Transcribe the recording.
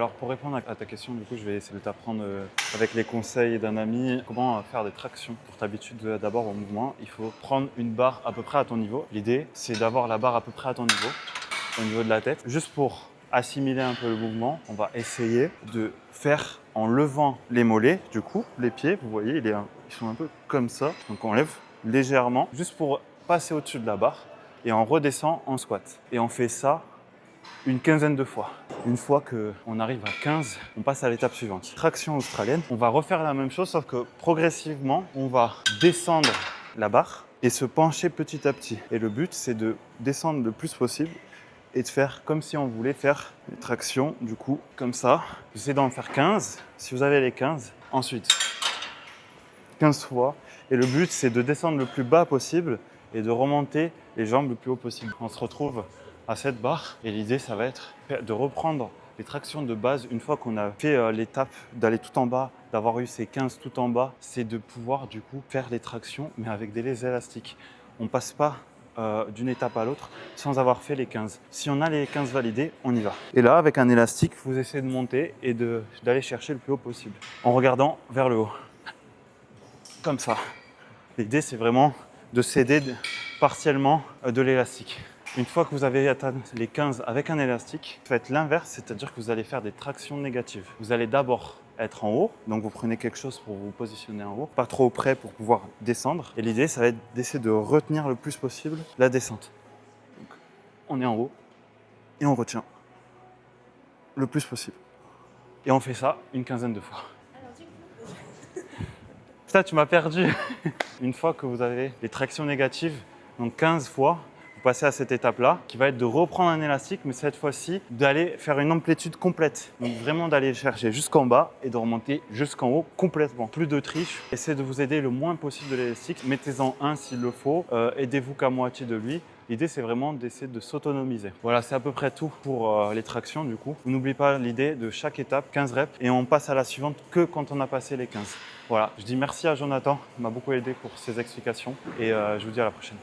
Alors pour répondre à ta question, du coup, je vais essayer de t'apprendre avec les conseils d'un ami comment faire des tractions. Pour t'habitude d'abord au mouvement, il faut prendre une barre à peu près à ton niveau. L'idée, c'est d'avoir la barre à peu près à ton niveau, au niveau de la tête. Juste pour assimiler un peu le mouvement, on va essayer de faire en levant les mollets, du coup, les pieds, vous voyez, ils sont un peu comme ça. Donc on lève légèrement, juste pour passer au-dessus de la barre et on redescend en squat. Et on fait ça une quinzaine de fois. Une fois qu'on arrive à 15, on passe à l'étape suivante. Traction australienne. On va refaire la même chose, sauf que progressivement, on va descendre la barre et se pencher petit à petit. Et le but, c'est de descendre le plus possible et de faire comme si on voulait faire une traction, du coup, comme ça. J'essaie d'en faire 15, si vous avez les 15. Ensuite, 15 fois. Et le but, c'est de descendre le plus bas possible et de remonter les jambes le plus haut possible. On se retrouve à cette barre et l'idée, ça va être de reprendre les tractions de base une fois qu'on a fait l'étape d'aller tout en bas, d'avoir eu ces 15 tout en bas, c'est de pouvoir du coup faire les tractions mais avec des élastiques. On ne passe pas d'une étape à l'autre sans avoir fait les 15. Si on a les 15 validés, on y va. Et là, avec un élastique, vous essayez de monter et d'aller chercher le plus haut possible en regardant vers le haut. Comme ça. L'idée, c'est vraiment de s'aider partiellement de l'élastique. Une fois que vous avez atteint les 15 avec un élastique, faites l'inverse, c'est-à-dire que vous allez faire des tractions négatives. Vous allez d'abord être en haut, donc vous prenez quelque chose pour vous positionner en haut, pas trop près pour pouvoir descendre. Et l'idée, ça va être d'essayer de retenir le plus possible la descente. Donc, on est en haut et on retient le plus possible. Et on fait ça une quinzaine de fois. Putain, tu m'as perdu. Une fois que vous avez les tractions négatives, donc 15 fois, vous passez à cette étape-là, qui va être de reprendre un élastique, mais cette fois-ci, d'aller faire une amplitude complète. Donc vraiment d'aller chercher jusqu'en bas et de remonter jusqu'en haut complètement. Plus de triche. Essayez de vous aider le moins possible de l'élastique. Mettez-en un s'il le faut. Aidez-vous qu'à moitié de lui. L'idée, c'est vraiment d'essayer de s'autonomiser. Voilà, c'est à peu près tout pour les tractions du coup. Vous n'oubliez pas l'idée de chaque étape, 15 reps, et on passe à la suivante que quand on a passé les 15. Voilà, je dis merci à Jonathan, il m'a beaucoup aidé pour ses explications, et je vous dis à la prochaine.